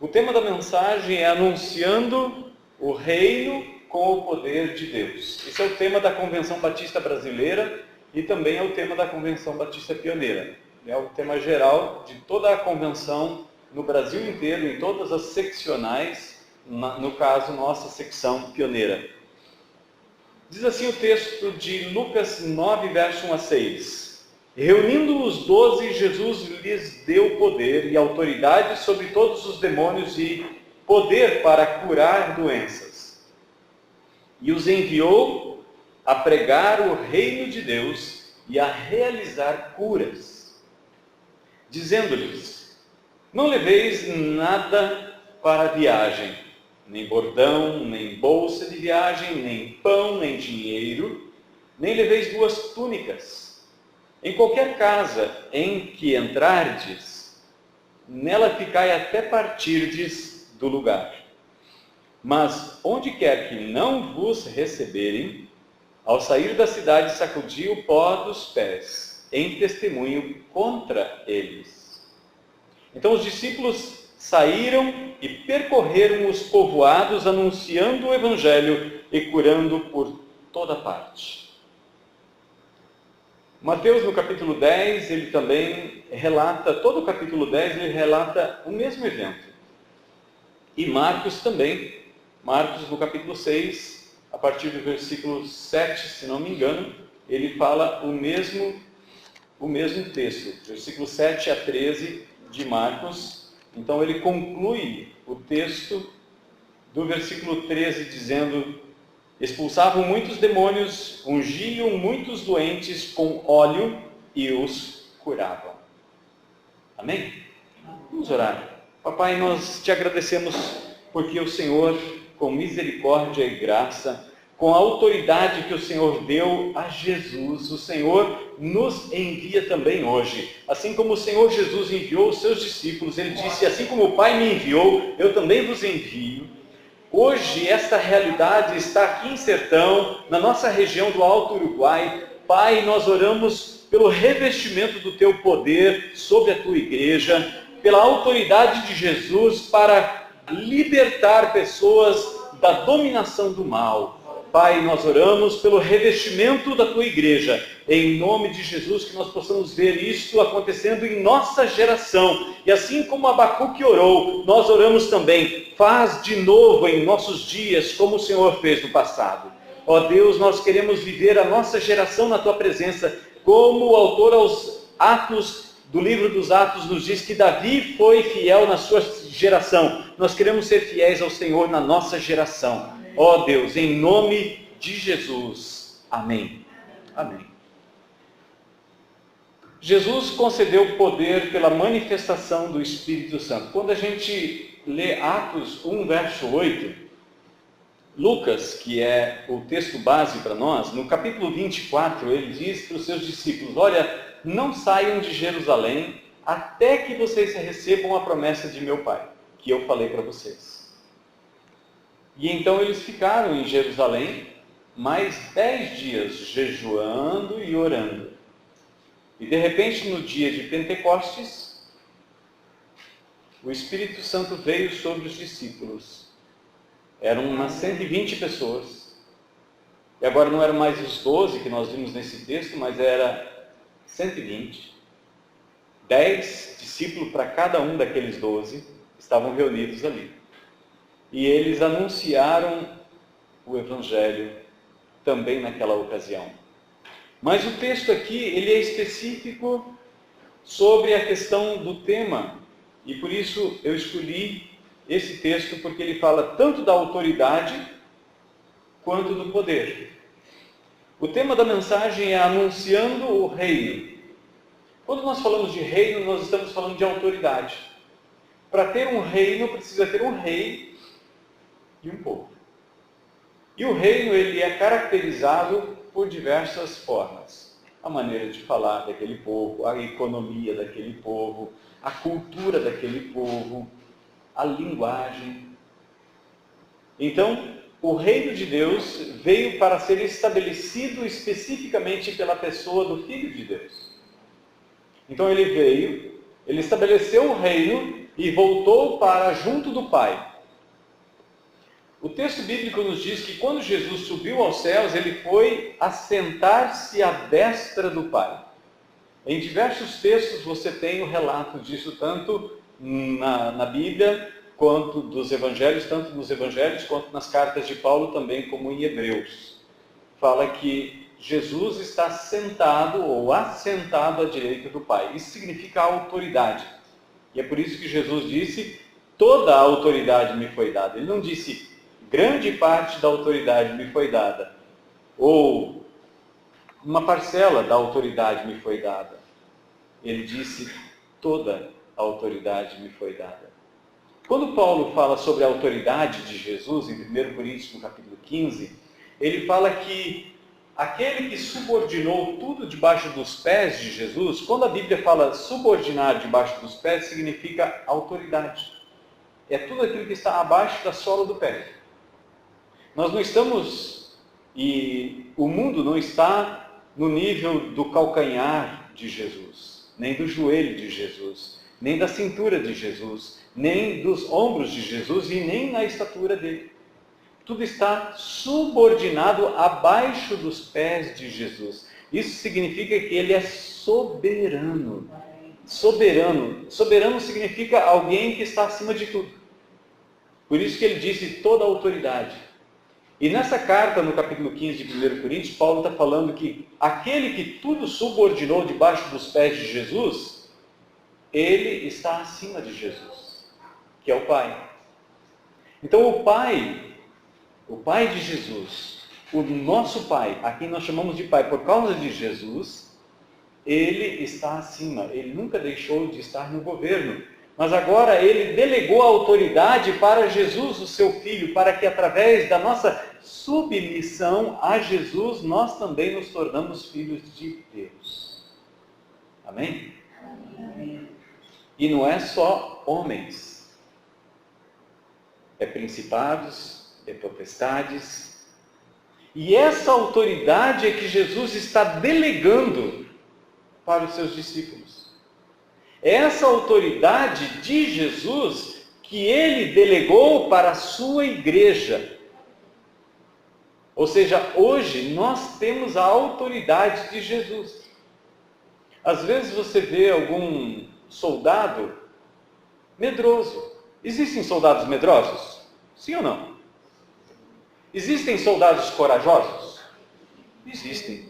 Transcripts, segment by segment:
O tema da mensagem é anunciando o reino com o poder de Deus. Esse é o tema da Convenção Batista Brasileira e também é o tema da Convenção Batista Pioneira. É o tema geral de toda a convenção no Brasil inteiro, em todas as seccionais, no caso, nossa secção pioneira. Diz assim o texto de Lucas 9, verso 1 a 6. Reunindo os 12, Jesus lhes deu poder e autoridade sobre todos os demônios e poder para curar doenças. E os enviou a pregar o reino de Deus e a realizar curas, dizendo-lhes: não leveis nada para a viagem, nem bordão, nem bolsa de viagem, nem pão, nem dinheiro, nem leveis 2 túnicas. Em qualquer casa em que entrardes, nela ficai até partirdes do lugar. Mas onde quer que não vos receberem, ao sair da cidade sacudi o pó dos pés, em testemunho contra eles. Então os discípulos saíram e percorreram os povoados, anunciando o evangelho e curando por toda parte. Mateus, no capítulo 10, ele também relata, todo o capítulo 10, ele relata o mesmo evento. E Marcos também. Marcos, no capítulo 6, a partir do versículo 7, se não me engano, ele fala o mesmo texto, versículo 7 a 13 de Marcos. Então ele conclui o texto do versículo 13 dizendo: expulsavam muitos demônios, ungiam muitos doentes com óleo e os curavam. Amém? Vamos orar. Papai, nós te agradecemos porque o Senhor, com misericórdia e graça, com a autoridade que o Senhor deu a Jesus, o Senhor nos envia também hoje. Assim como o Senhor Jesus enviou os seus discípulos, ele disse: assim como o Pai me enviou, eu também vos envio. Hoje, esta realidade está aqui em Sertão, na nossa região do Alto Uruguai. Pai, nós oramos pelo revestimento do Teu poder sobre a Tua igreja, pela autoridade de Jesus para libertar pessoas da dominação do mal. Pai, nós oramos pelo revestimento da Tua igreja, em nome de Jesus, que nós possamos ver isso acontecendo em nossa geração. E assim como Abacuque orou, nós oramos também: faz de novo em nossos dias, como o Senhor fez no passado. Ó Deus, nós queremos viver a nossa geração na Tua presença, como o autor aos Atos, do livro dos Atos, nos diz que Davi foi fiel na sua geração. Nós queremos ser fiéis ao Senhor na nossa geração. Ó Deus, em nome de Jesus. Amém. Amém. Jesus concedeu poder pela manifestação do Espírito Santo. Quando a gente lê Atos 1, verso 8, Lucas, que é o texto base para nós, no capítulo 24, ele diz para os seus discípulos: olha, não saiam de Jerusalém até que vocês recebam a promessa de meu Pai, que eu falei para vocês. E então eles ficaram em Jerusalém mais 10 dias jejuando e orando. E de repente, no dia de Pentecostes, o Espírito Santo veio sobre os discípulos. Eram umas 120 pessoas. E agora não eram mais os 12 que nós vimos nesse texto, mas era 120. 10 discípulos para cada um daqueles 12 estavam reunidos ali. E eles anunciaram o Evangelho também naquela ocasião. Mas o texto aqui, ele é específico sobre a questão do tema. E por isso eu escolhi esse texto, porque ele fala tanto da autoridade quanto do poder. O tema da mensagem é anunciando o reino. Quando nós falamos de reino, nós estamos falando de autoridade. Para ter um reino, precisa ter um rei e um povo. E o reino, ele é caracterizado por diversas formas. A maneira de falar daquele povo, a economia daquele povo, a cultura daquele povo, a linguagem. Então, o reino de Deus veio para ser estabelecido especificamente pela pessoa do Filho de Deus. Então ele veio, ele estabeleceu o reino e voltou para junto do Pai. O texto bíblico nos diz que quando Jesus subiu aos céus, ele foi assentar-se à destra do Pai. Em diversos textos você tem o relato disso, tanto na Bíblia, quanto dos Evangelhos, tanto nos Evangelhos quanto nas cartas de Paulo também, como em Hebreus. Fala que Jesus está sentado ou assentado à direita do Pai. Isso significa autoridade. E é por isso que Jesus disse, toda a autoridade me foi dada. Ele não disse, grande parte da autoridade me foi dada. Ou uma parcela da autoridade me foi dada. Ele disse, toda a autoridade me foi dada. Quando Paulo fala sobre a autoridade de Jesus, em 1 Coríntios, no capítulo 15, ele fala que aquele que subordinou tudo debaixo dos pés de Jesus, quando a Bíblia fala subordinar debaixo dos pés, significa autoridade. É tudo aquilo que está abaixo da sola do pé. Nós não estamos, e o mundo não está no nível do calcanhar de Jesus, nem do joelho de Jesus, nem da cintura de Jesus, nem dos ombros de Jesus e nem na estatura dele. Tudo está subordinado abaixo dos pés de Jesus. Isso significa que ele é soberano. Soberano. Soberano significa alguém que está acima de tudo. Por isso que ele disse toda a autoridade. E nessa carta, no capítulo 15 de 1 Coríntios, Paulo está falando que aquele que tudo subordinou debaixo dos pés de Jesus, ele está acima de Jesus, que é o Pai. Então o Pai de Jesus, o nosso Pai, a quem nós chamamos de Pai por causa de Jesus, ele está acima, ele nunca deixou de estar no governo. Mas agora ele delegou a autoridade para Jesus, o seu Filho, para que através da nossa submissão a Jesus, nós também nos tornamos filhos de Deus. Amém? Amém. E não é só homens, é principados, é potestades. E essa autoridade é que Jesus está delegando para os seus discípulos. Essa autoridade de Jesus que ele delegou para a sua igreja. Ou seja, hoje nós temos a autoridade de Jesus. Às vezes você vê algum soldado medroso. Existem soldados medrosos? Sim ou não? Existem soldados corajosos? Existem.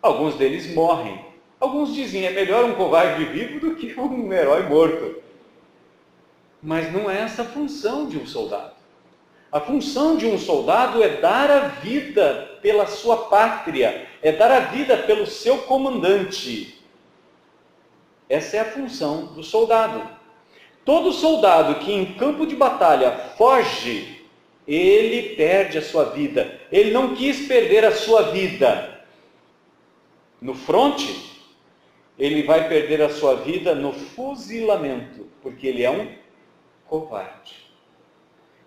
Alguns deles morrem. Alguns dizem, é melhor um covarde vivo do que um herói morto. Mas não é essa a função de um soldado. A função de um soldado é dar a vida pela sua pátria, é dar a vida pelo seu comandante. Essa é a função do soldado. Todo soldado que em campo de batalha foge, ele perde a sua vida. Ele não quis perder a sua vida no fronte. Ele vai perder a sua vida no fuzilamento, porque ele é um covarde.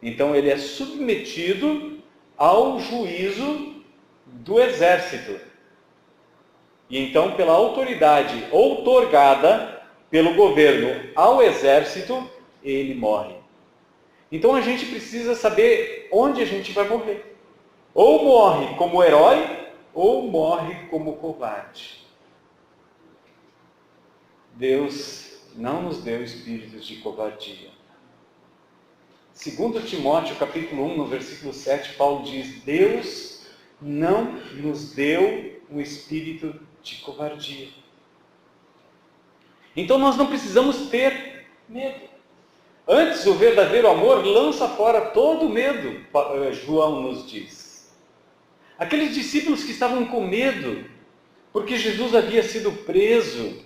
Então ele é submetido ao juízo do exército. E então, pela autoridade outorgada pelo governo ao exército, ele morre. Então a gente precisa saber onde a gente vai morrer. Ou morre como herói, ou morre como covarde. Deus não nos deu espíritos de covardia. Segundo Timóteo, capítulo 1, no versículo 7, Paulo diz, Deus não nos deu um espírito de covardia. Então nós não precisamos ter medo. Antes, o verdadeiro amor lança fora todo medo, João nos diz. Aqueles discípulos que estavam com medo, porque Jesus havia sido preso,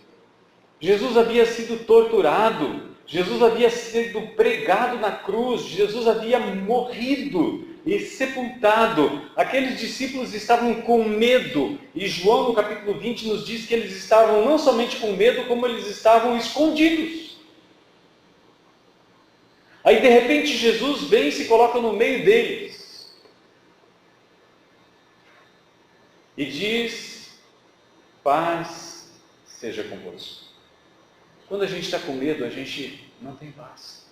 Jesus havia sido torturado, Jesus havia sido pregado na cruz, Jesus havia morrido e sepultado. Aqueles discípulos estavam com medo. E João, no capítulo 20, nos diz que eles estavam não somente com medo, como eles estavam escondidos. Aí, de repente, Jesus vem e se coloca no meio deles. E diz, paz seja convosco. Quando a gente está com medo, a gente não tem paz.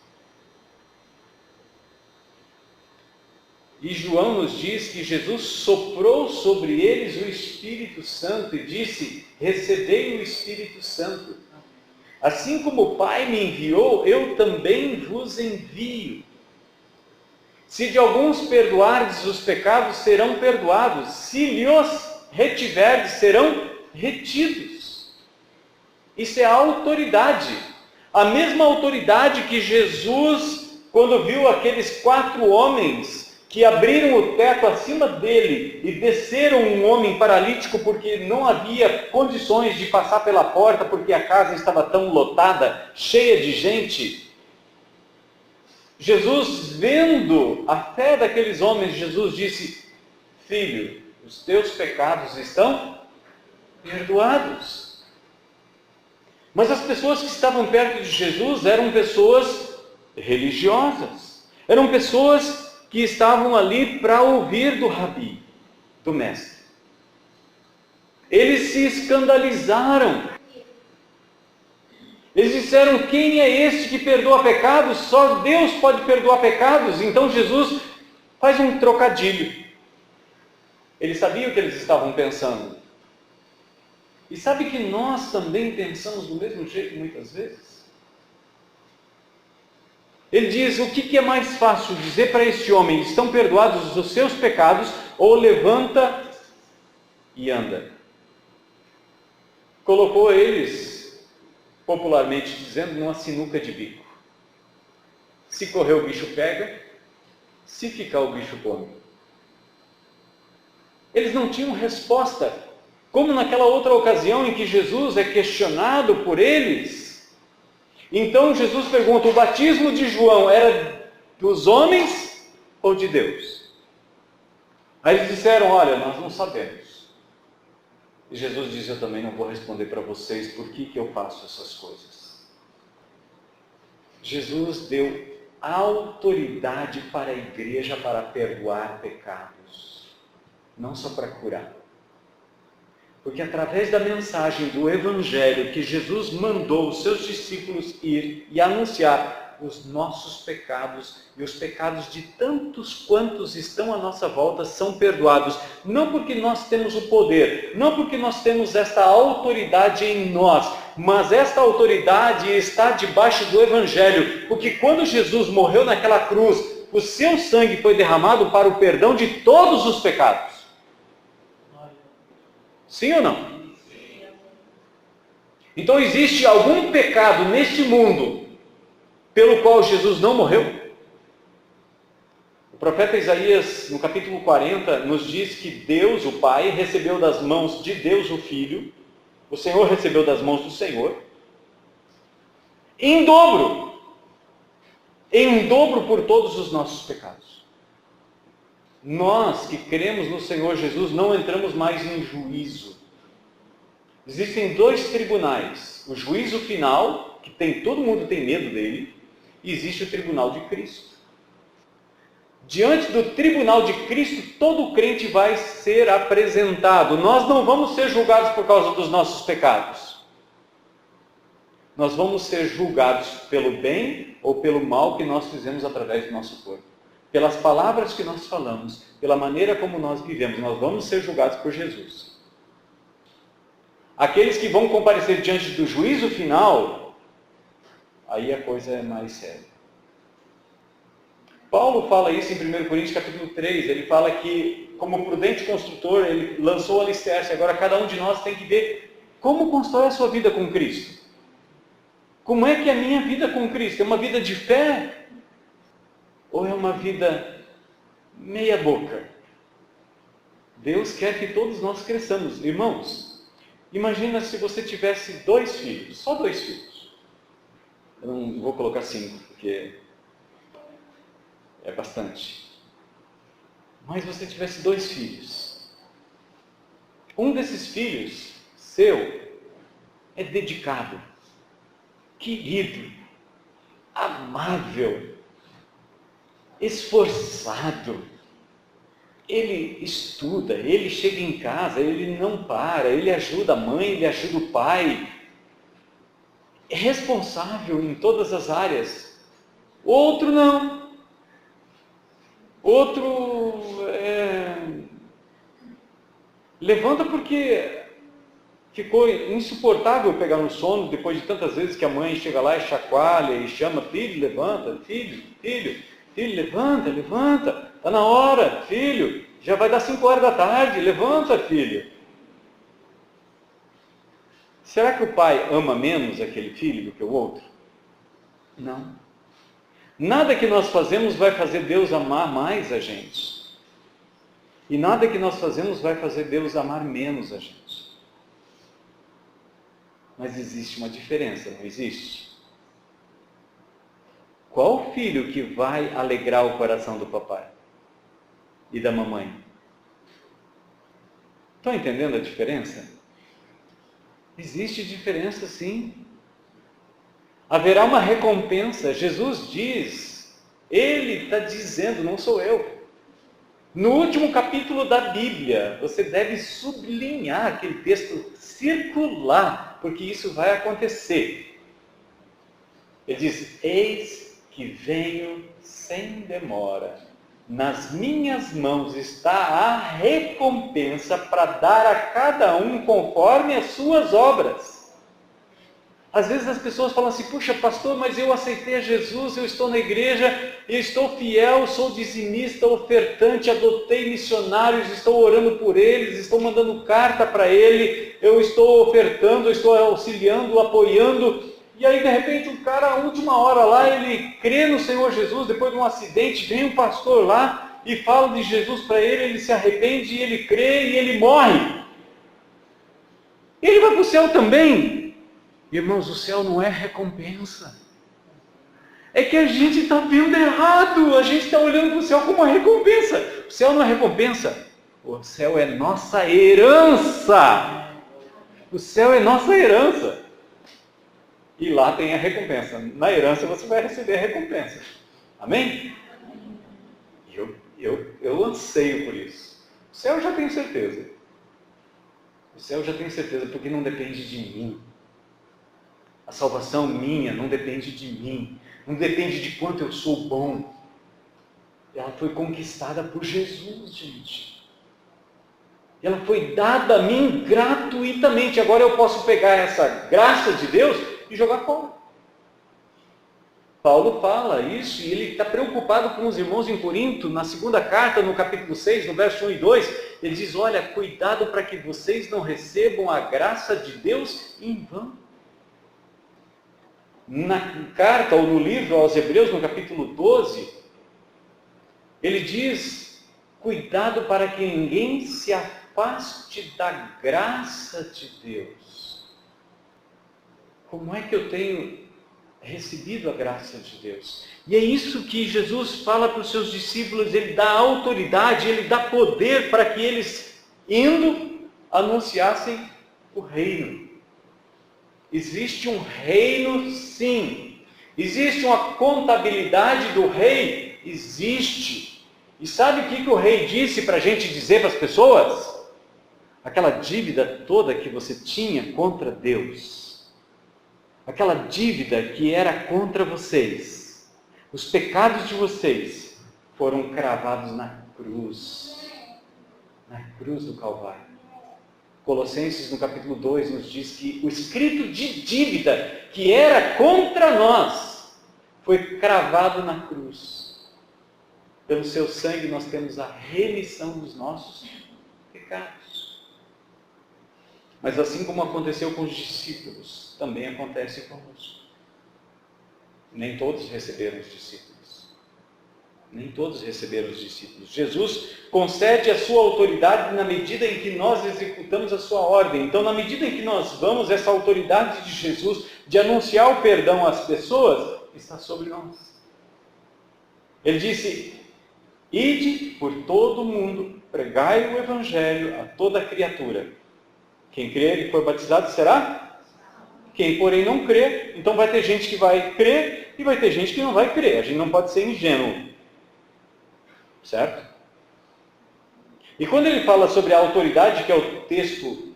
E João nos diz que Jesus soprou sobre eles o Espírito Santo e disse: recebei o Espírito Santo. Assim como o Pai me enviou, eu também vos envio. Se de alguns perdoardes os pecados, serão perdoados. Se lhos retiverdes, serão retidos. Isso é a autoridade. A mesma autoridade que Jesus, quando viu aqueles 4 homens que abriram o teto acima dele e desceram um homem paralítico porque não havia condições de passar pela porta, porque a casa estava tão lotada, cheia de gente. Jesus, vendo a fé daqueles homens, Jesus disse: filho, os teus pecados estão perdoados. Mas as pessoas que estavam perto de Jesus eram pessoas religiosas, eram pessoas que estavam ali para ouvir do rabi, do mestre. Eles se escandalizaram. Eles disseram: quem é este que perdoa pecados? Só Deus pode perdoar pecados. Então Jesus faz um trocadilho. Ele sabia o que eles estavam pensando. E sabe que nós também pensamos do mesmo jeito muitas vezes? Ele diz: o que é mais fácil dizer para este homem? Estão perdoados os seus pecados, ou levanta e anda? Colocou eles, popularmente dizendo, numa sinuca de bico. Se correr o bicho pega, se ficar o bicho come. Eles não tinham resposta, como naquela outra ocasião em que Jesus é questionado por eles. Então Jesus pergunta: o batismo de João era dos homens ou de Deus? Aí eles disseram: olha, nós não sabemos. E Jesus diz: eu também não vou responder para vocês por que eu faço essas coisas. Jesus deu autoridade para a igreja para perdoar pecados, não só para curar. Porque através da mensagem do Evangelho que Jesus mandou os seus discípulos ir e anunciar, os nossos pecados e os pecados de tantos quantos estão à nossa volta são perdoados. Não porque nós temos o poder, não porque nós temos esta autoridade em nós, mas esta autoridade está debaixo do Evangelho. Porque quando Jesus morreu naquela cruz, o seu sangue foi derramado para o perdão de todos os pecados. Sim ou não? Então existe algum pecado neste mundo pelo qual Jesus não morreu? O profeta Isaías, no capítulo 40, nos diz que Deus, o Pai, recebeu das mãos de Deus o Filho, o Senhor recebeu das mãos do Senhor, em dobro por todos os nossos pecados. Nós que cremos no Senhor Jesus não entramos mais em juízo. Existem 2 tribunais: o juízo final, que todo mundo tem medo dele, e existe o tribunal de Cristo. Diante do tribunal de Cristo, todo crente vai ser apresentado. Nós não vamos ser julgados por causa dos nossos pecados. Nós vamos ser julgados pelo bem ou pelo mal que nós fizemos através do nosso corpo. Pelas palavras que nós falamos, pela maneira como nós vivemos, nós vamos ser julgados por Jesus. Aqueles que vão comparecer diante do juízo final, aí a coisa é mais séria. Paulo fala isso em 1 Coríntios capítulo 3, ele fala que, como prudente construtor, ele lançou o alicerce. Agora cada um de nós tem que ver como constrói a sua vida com Cristo. Como é que é a minha vida com Cristo? É uma vida de fé? Ou é uma vida meia boca? Deus quer que todos nós cresçamos. Irmãos, imagina se você tivesse 2 filhos, só 2 filhos. Eu não vou colocar 5, porque é bastante. Mas você tivesse 2 filhos. Um desses filhos, seu, é dedicado, querido, amável, esforçado. Ele estuda, ele chega em casa, ele não para, ele ajuda a mãe, ele ajuda o pai. é responsável em todas as áreas. Outro não. Outro levanta porque ficou insuportável pegar no sono depois de tantas vezes que a mãe chega lá e chacoalha e chama: filho, levanta, filho, levanta, levanta, está na hora, filho, já vai dar 5 horas da tarde, levanta, filho. Será que o pai ama menos aquele filho do que o outro? Não. Nada que nós fazemos vai fazer Deus amar mais a gente. E nada que nós fazemos vai fazer Deus amar menos a gente. Mas existe uma diferença, não existe? Qual filho que vai alegrar o coração do papai e da mamãe? Estão entendendo a diferença? Existe diferença, sim. Haverá uma recompensa. Jesus diz, Ele está dizendo, não sou eu. No último capítulo da Bíblia, você deve sublinhar aquele texto, circular, porque isso vai acontecer. Ele diz: eis que venho sem demora. Nas minhas mãos está a recompensa para dar a cada um conforme as suas obras. Às vezes as pessoas falam assim: puxa, pastor, mas eu aceitei a Jesus, eu estou na igreja, eu estou fiel, sou dizimista, ofertante, adotei missionários, estou orando por eles, estou mandando carta para ele, eu estou ofertando, eu estou auxiliando, apoiando. E aí de repente o cara, a última hora lá, ele crê no Senhor Jesus, depois de um acidente, vem um pastor lá e fala de Jesus para ele, ele se arrepende, ele crê e ele morre. Ele vai para o céu também. Irmãos, o céu não é recompensa. É que a gente está vendo errado. A gente está olhando para o céu como uma recompensa. O céu não é recompensa. O céu é nossa herança. O céu é nossa herança. E lá tem a recompensa. Na herança você vai receber a recompensa. Amém? Eu anseio por isso. O céu eu já tenho certeza. O céu eu já tenho certeza, porque não depende de mim. A salvação minha não depende de mim, não depende de quanto eu sou bom. Ela foi conquistada por Jesus, gente. Ela foi dada a mim gratuitamente. Agora eu posso pegar essa graça de Deus e jogar fora. Paulo fala isso e ele está preocupado com os irmãos em Corinto, na segunda carta, no capítulo 6, no verso 1 e 2, ele diz: olha, cuidado para que vocês não recebam a graça de Deus em vão. Na carta ou no livro aos Hebreus, no capítulo 12, ele diz: cuidado para que ninguém se afaste da graça de Deus. Como é que eu tenho recebido a graça de Deus? E é isso que Jesus fala para os seus discípulos, ele dá autoridade, ele dá poder para que eles, indo, anunciassem o reino. Existe um reino, sim. Existe uma contabilidade do rei? Existe. E sabe o que o rei disse para a gente dizer para as pessoas? Aquela dívida toda que você tinha contra Deus. Aquela dívida que era contra vocês. Os pecados de vocês foram cravados na cruz. Na cruz do Calvário. Colossenses, no capítulo 2, nos diz que o escrito de dívida que era contra nós foi cravado na cruz. Pelo seu sangue nós temos a remissão dos nossos pecados. Mas assim como aconteceu com os discípulos, também acontece conosco. Nem todos receberam os discípulos. Nem todos receberam os discípulos. Jesus concede a sua autoridade na medida em que nós executamos a sua ordem. Então, na medida em que nós vamos, essa autoridade de Jesus de anunciar o perdão às pessoas está sobre nós. Ele disse: ide por todo o mundo, pregai o evangelho a toda criatura. Quem crer e for batizado será? Quem, porém, não crê, então vai ter gente que vai crer e vai ter gente que não vai crer. A gente não pode ser ingênuo. Certo? E quando ele fala sobre a autoridade, que é o texto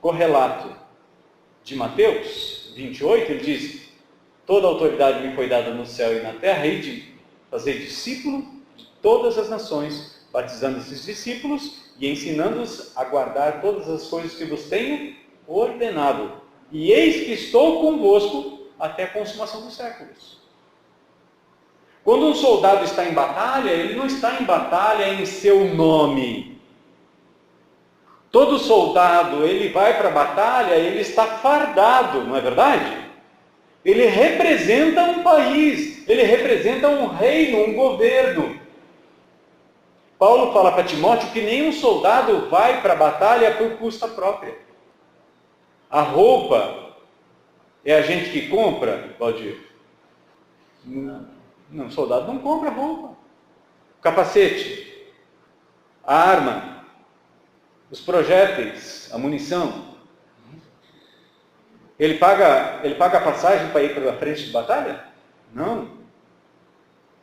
correlato de Mateus, 28, ele diz: toda a autoridade me foi dada no céu e na terra, e de fazer discípulo de todas as nações, batizando esses discípulos e ensinando-os a guardar todas as coisas que vos tenho ordenado. E eis que estou convosco até a consumação dos séculos. Quando um soldado está em batalha, ele não está em batalha em seu nome. Todo soldado, ele vai para a batalha, ele está fardado, não é verdade? Ele representa um país, ele representa um reino, um governo. Paulo fala para Timóteo que nenhum soldado vai para a batalha por conta própria. A roupa é a gente que compra, Valdir? Não, soldado não compra roupa. O capacete, a arma, os projéteis, a munição. Ele paga a passagem para ir para a frente de batalha? Não.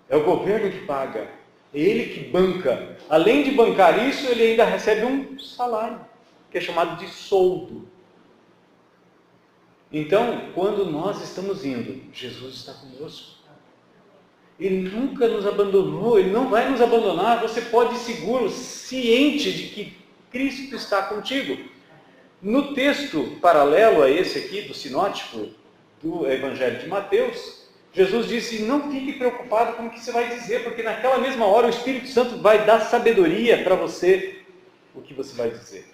É o governo que paga. É ele que banca. Além de bancar isso, ele ainda recebe um salário, que é chamado de soldo. Então, quando nós estamos indo, Jesus está conosco. Ele nunca nos abandonou, Ele não vai nos abandonar. Você pode ir seguro, ciente de que Cristo está contigo. No texto paralelo a esse aqui, do sinótico, do Evangelho de Mateus, Jesus disse: não fique preocupado com o que você vai dizer, porque naquela mesma hora o Espírito Santo vai dar sabedoria para você, o que você vai dizer.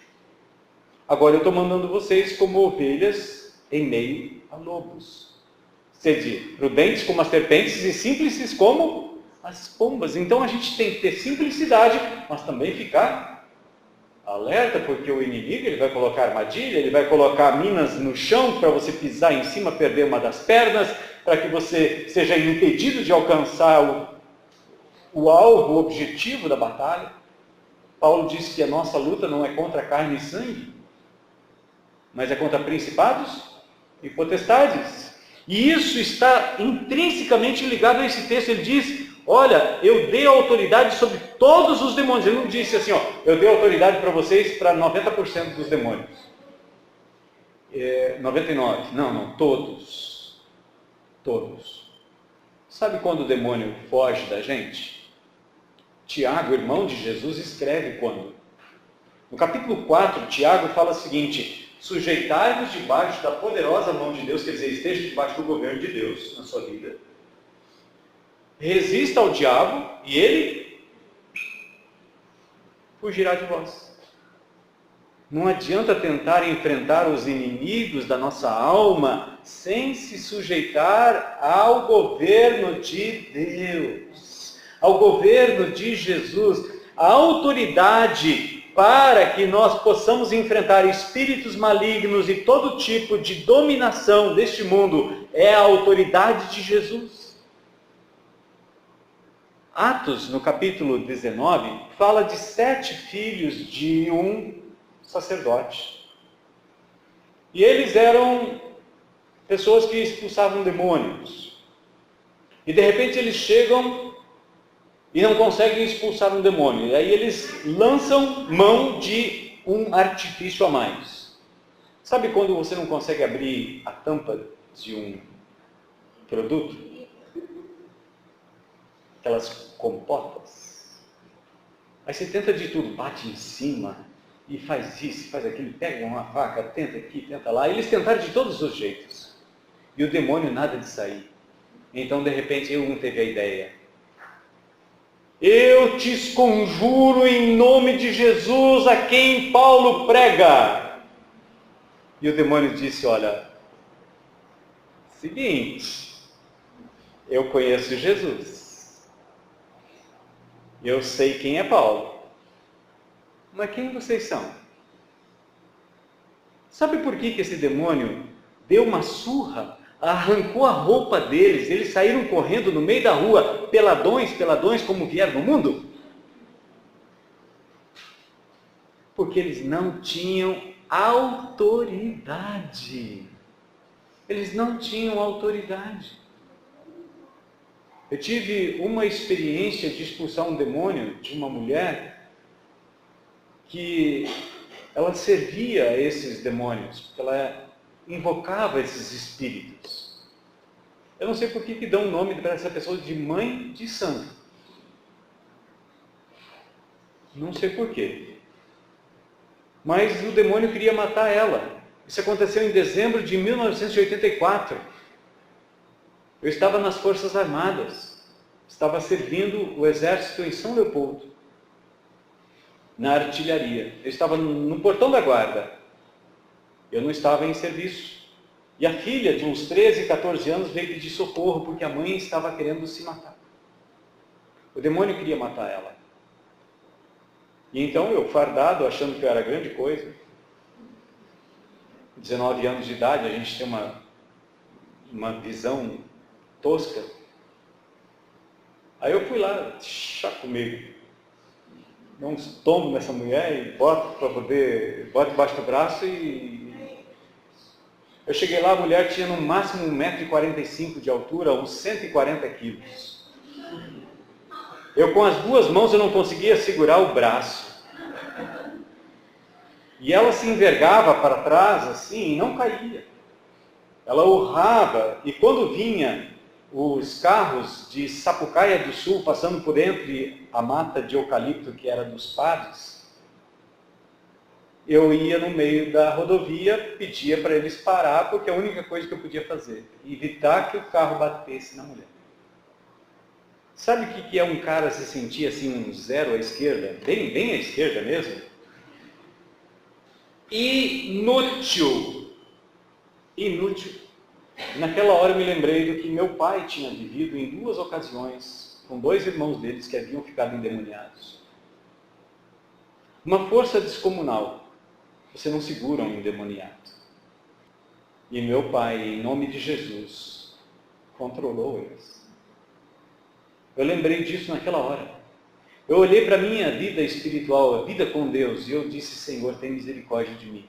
Agora eu estou mandando vocês como ovelhas em meio a lobos. Sede prudentes como as serpentes e simples como as pombas. Então a gente tem que ter simplicidade, mas também ficar alerta, porque o inimigo ele vai colocar armadilha, ele vai colocar minas no chão para você pisar em cima, perder uma das pernas, para que você seja impedido de alcançar o alvo, o objetivo da batalha. Paulo diz que a nossa luta não é contra carne e sangue, mas é contra principados e potestades. E isso está intrinsecamente ligado a esse texto. Ele diz: olha, eu dei autoridade sobre todos os demônios. Ele não disse assim, eu dei autoridade para vocês para 90% dos demônios. 99%. Não, todos. Todos. Sabe quando o demônio foge da gente? Tiago, irmão de Jesus, escreve quando? No capítulo 4, Tiago fala o seguinte: sujeitai-vos debaixo da poderosa mão de Deus, quer dizer, esteja debaixo do governo de Deus na sua vida. Resista ao diabo e ele fugirá de vós. Não adianta tentar enfrentar os inimigos da nossa alma sem se sujeitar ao governo de Deus, ao governo de Jesus. A autoridade para que nós possamos enfrentar espíritos malignos e todo tipo de dominação deste mundo é a autoridade de Jesus. Atos, no capítulo 19, fala de 7 filhos de um sacerdote. E eles eram pessoas que expulsavam demônios. E de repente eles chegam e não conseguem expulsar um demônio. E aí eles lançam mão de um artifício a mais. Sabe quando você não consegue abrir a tampa de um produto? Aquelas compotas. Aí você tenta de tudo, bate em cima, e faz isso, faz aquilo, pega uma faca, tenta aqui, tenta lá. Eles tentaram de todos os jeitos. E o demônio nada de sair. Então, de repente, um teve a ideia: eu te conjuro em nome de Jesus, a quem Paulo prega. E o demônio disse: olha, seguinte, eu conheço Jesus, eu sei quem é Paulo, mas quem vocês são? Sabe por que esse demônio deu uma surra, arrancou a roupa deles, eles saíram correndo no meio da rua, peladões, como vieram no mundo? Porque eles não tinham autoridade. Eles não tinham autoridade. Eu tive uma experiência de expulsar um demônio de uma mulher que ela servia a esses demônios. Ela invocava esses espíritos. Eu não sei por que dão o nome para essa pessoa de mãe de santo. Não sei por quê. Mas o demônio queria matar ela. Isso aconteceu em dezembro de 1984. Eu estava nas Forças Armadas. Estava servindo o exército em São Leopoldo, na artilharia. Eu estava no portão da guarda. Eu não estava em serviço. E a filha, de uns 13, 14 anos, veio pedir socorro porque a mãe estava querendo se matar. O demônio queria matar ela. E então eu, fardado, achando que eu era grande coisa, 19 anos de idade, a gente tem uma visão tosca. Aí eu fui lá, chá comigo, dá uns tombos nessa mulher e bota debaixo do braço e... Eu cheguei lá, a mulher tinha no máximo 1,45 m de altura, uns 140 quilos. Eu com as duas mãos eu não conseguia segurar o braço. E ela se envergava para trás assim e não caía. Ela urrava e quando vinha os carros de Sapucaia do Sul passando por entre a mata de eucalipto que era dos padres, eu ia no meio da rodovia, pedia para eles parar, porque a única coisa que eu podia fazer, evitar que o carro batesse na mulher. Sabe o que é um cara se sentir assim, um zero à esquerda? Bem à esquerda mesmo? Inútil. Inútil. Naquela hora eu me lembrei do que meu pai tinha vivido em 2 ocasiões, com 2 irmãos deles que haviam ficado endemoniados. Uma força descomunal. Você não segura um endemoniado. E meu pai, em nome de Jesus, controlou eles. Eu lembrei disso naquela hora. Eu olhei para a minha vida espiritual, a vida com Deus, e eu disse, Senhor, tem misericórdia de mim.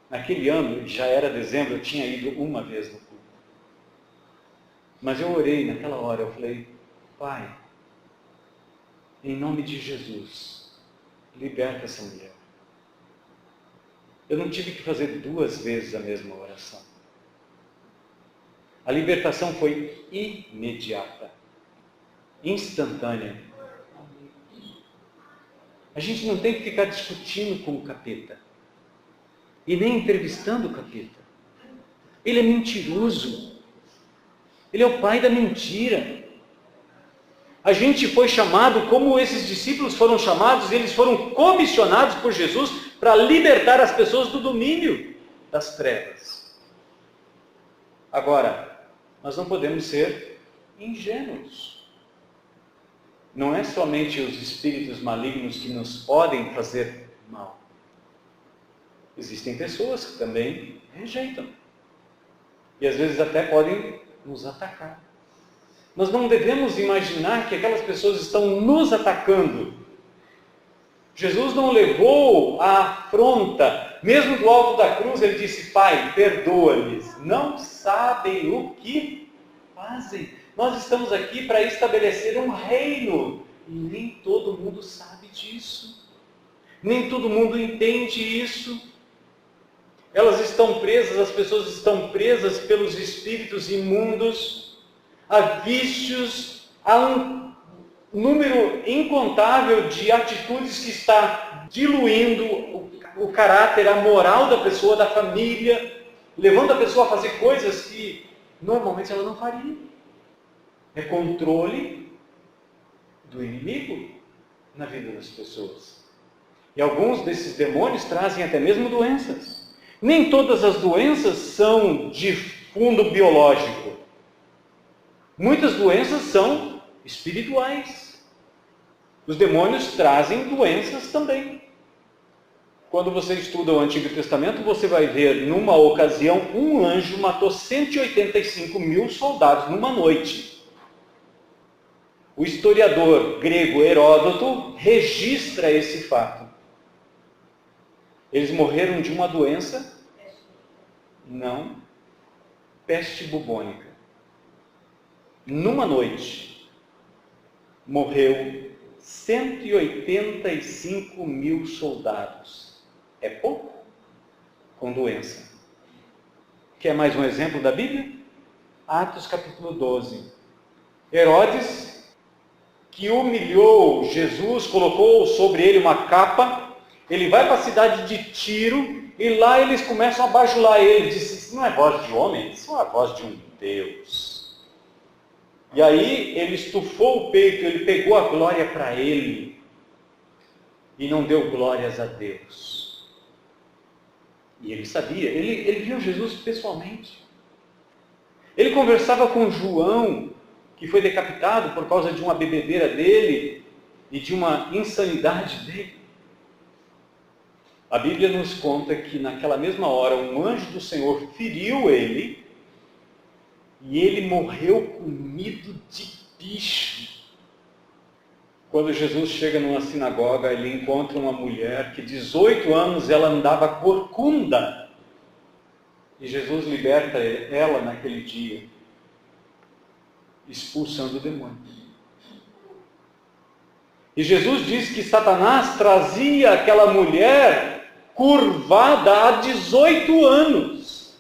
Naquele ano, já era dezembro, eu tinha ido uma vez no culto. Mas eu orei naquela hora, eu falei, Pai, em nome de Jesus, liberta essa mulher. Eu não tive que fazer 2 vezes a mesma oração. A libertação foi imediata, instantânea. A gente não tem que ficar discutindo com o capeta. E nem entrevistando o capeta. Ele é mentiroso. Ele é o pai da mentira. A gente foi chamado, como esses discípulos foram chamados, eles foram comissionados por Jesus para libertar as pessoas do domínio das trevas. Agora, nós não podemos ser ingênuos. Não é somente os espíritos malignos que nos podem fazer mal. Existem pessoas que também rejeitam. E às vezes até podem nos atacar. Nós não devemos imaginar que aquelas pessoas estão nos atacando. Jesus não levou a afronta. Mesmo do alto da cruz, ele disse, Pai, perdoa-lhes. Não sabem o que fazem. Nós estamos aqui para estabelecer um reino. E nem todo mundo sabe disso. Nem todo mundo entende isso. Elas estão presas, as pessoas estão presas pelos espíritos imundos, a vícios, a um número incontável de atitudes que está diluindo o caráter, a moral da pessoa, da família, levando a pessoa a fazer coisas que normalmente ela não faria. É controle do inimigo na vida das pessoas. E alguns desses demônios trazem até mesmo doenças. Nem todas as doenças são de fundo biológico. Muitas doenças são espirituais. Os demônios trazem doenças também. Quando você estuda o Antigo Testamento, você vai ver, numa ocasião, um anjo matou 185 mil soldados numa noite. O historiador grego Heródoto registra esse fato. Eles morreram de uma doença? Não. Peste bubônica. Numa noite, morreu 185 mil soldados. É pouco? Com doença. Quer mais um exemplo da Bíblia? Atos capítulo 12. Herodes, que humilhou Jesus, colocou sobre ele uma capa, ele vai para a cidade de Tiro, e lá eles começam a bajular ele. Diz: isso não é voz de homem, isso é a voz de um Deus. E aí ele estufou o peito, ele pegou a glória para ele, e não deu glórias a Deus. E ele sabia, ele viu Jesus pessoalmente. Ele conversava com João, que foi decapitado por causa de uma bebedeira dele e de uma insanidade dele. A Bíblia nos conta que naquela mesma hora um anjo do Senhor feriu ele e ele morreu comido de bicho. Quando Jesus chega numa sinagoga, ele encontra uma mulher que 18 anos ela andava corcunda. E Jesus liberta ela naquele dia, expulsando o demônio. E Jesus diz que Satanás trazia aquela mulher curvada há 18 anos.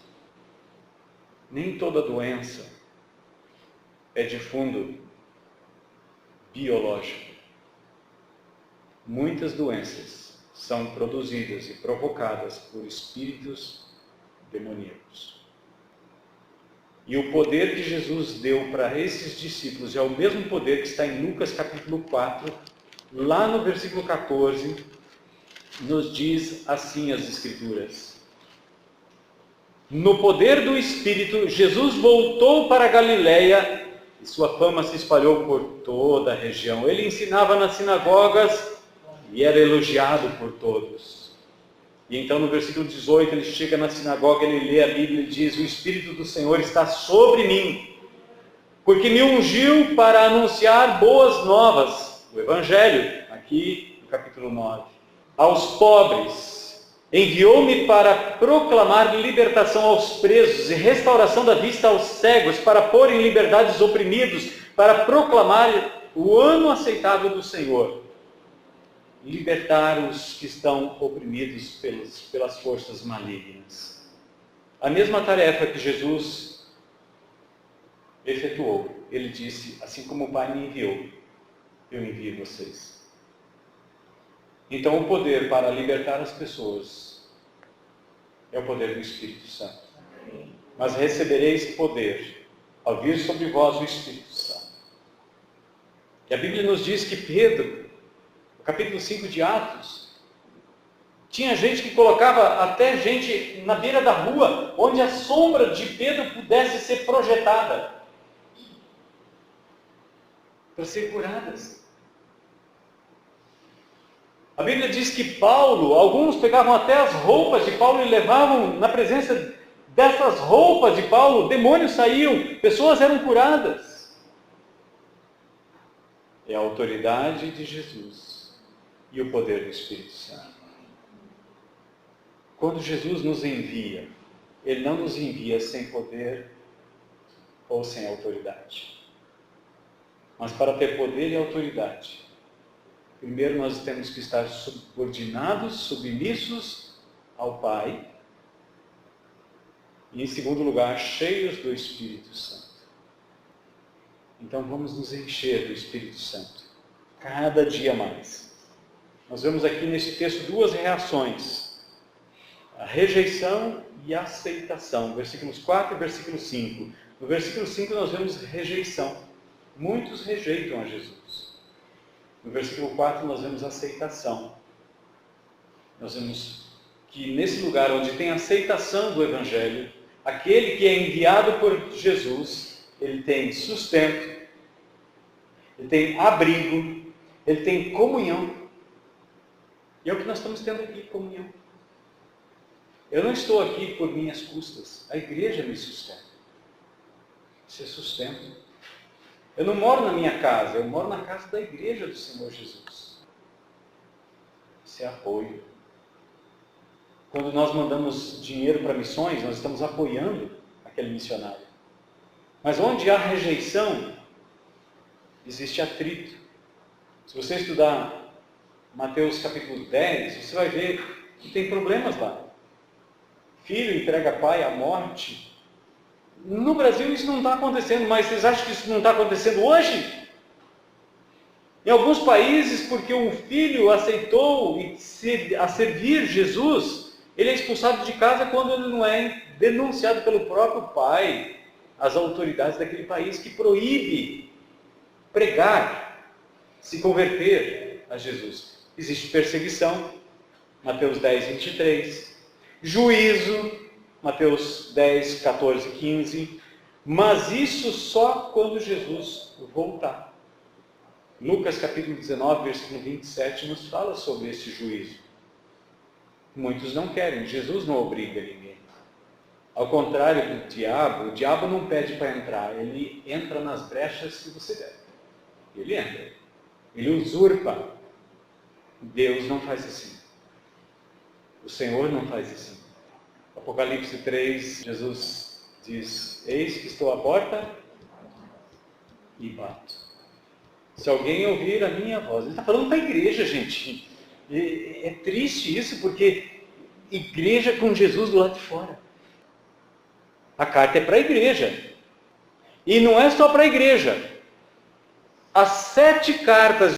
Nem toda doença é de fundo biológico. Muitas doenças são produzidas e provocadas por espíritos demoníacos. E o poder que Jesus deu para esses discípulos é o mesmo poder que está em Lucas capítulo 4, lá no versículo 14, nos diz assim as Escrituras: no poder do Espírito, Jesus voltou para a Galileia e sua fama se espalhou por toda a região. Ele ensinava nas sinagogas e era elogiado por todos. E então no versículo 18 ele chega na sinagoga, ele lê a Bíblia e diz: o Espírito do Senhor está sobre mim, porque me ungiu para anunciar boas novas, o Evangelho, aqui no capítulo 9, aos pobres, enviou-me para proclamar libertação aos presos e restauração da vista aos cegos, para pôr em liberdade os oprimidos, para proclamar o ano aceitável do Senhor. Libertar os que estão oprimidos pelas forças malignas. A mesma tarefa que Jesus efetuou. Ele disse: assim como o Pai me enviou, eu envio vocês. Então o poder para libertar as pessoas é o poder do Espírito Santo. Mas recebereis poder ao vir sobre vós o Espírito Santo. E a Bíblia nos diz que Pedro, capítulo 5 de Atos, tinha gente que colocava até gente na beira da rua, onde a sombra de Pedro pudesse ser projetada, para ser curadas. A Bíblia diz que Paulo, alguns pegavam até as roupas de Paulo e levavam na presença dessas roupas de Paulo, demônios saíam, pessoas eram curadas. É a autoridade de Jesus e o poder do Espírito Santo. Quando Jesus nos envia, Ele não nos envia sem poder ou sem autoridade. Mas para ter poder e autoridade, primeiro nós temos que estar subordinados, submissos ao Pai. E em segundo lugar, cheios do Espírito Santo. Então vamos nos encher do Espírito Santo, cada dia mais. Nós vemos aqui nesse texto duas reações: a rejeição e a aceitação, versículos 4 e versículo 5. No versículo 5 nós vemos rejeição. Muitos rejeitam a Jesus. No versículo 4 nós vemos aceitação. Nós vemos que nesse lugar onde tem aceitação do Evangelho, aquele que é enviado por Jesus, ele tem sustento, ele tem abrigo, ele tem comunhão. E é o que nós estamos tendo aqui, comunhão. Eu não estou aqui por minhas custas, a igreja me sustenta. Isso é sustento. Eu não moro na minha casa, eu moro na casa da igreja do Senhor Jesus. Isso é apoio. Quando nós mandamos dinheiro para missões, nós estamos apoiando aquele missionário. Mas onde há rejeição, existe atrito. Se você estudar Mateus capítulo 10, você vai ver que tem problemas lá. filho entrega pai à morte. No Brasil isso não está acontecendo, mas vocês acham que isso não está acontecendo hoje? Em alguns países, porque o filho aceitou a servir Jesus, ele é expulsado de casa quando ele não é denunciado pelo próprio pai, às autoridades daquele país, que proíbe pregar, se converter a Jesus. Existe perseguição, Mateus 10, 23. Juízo, Mateus 10, 14, 15. Mas isso só quando Jesus voltar. Lucas capítulo 19, versículo 27 nos fala sobre esse juízo. Muitos não querem, Jesus não obriga ninguém. Ao contrário do diabo, o diabo não pede para entrar, ele entra nas brechas que você der. Ele entra, ele usurpa. Deus não faz assim. O Senhor não faz assim. Apocalipse 3, Jesus diz: eis que estou à porta e bato. Se alguém ouvir a minha voz, ele está falando para a igreja, gente. É triste isso, porque igreja com Jesus do lado de fora. A carta é para a igreja. E não é só para a igreja. As 7 cartas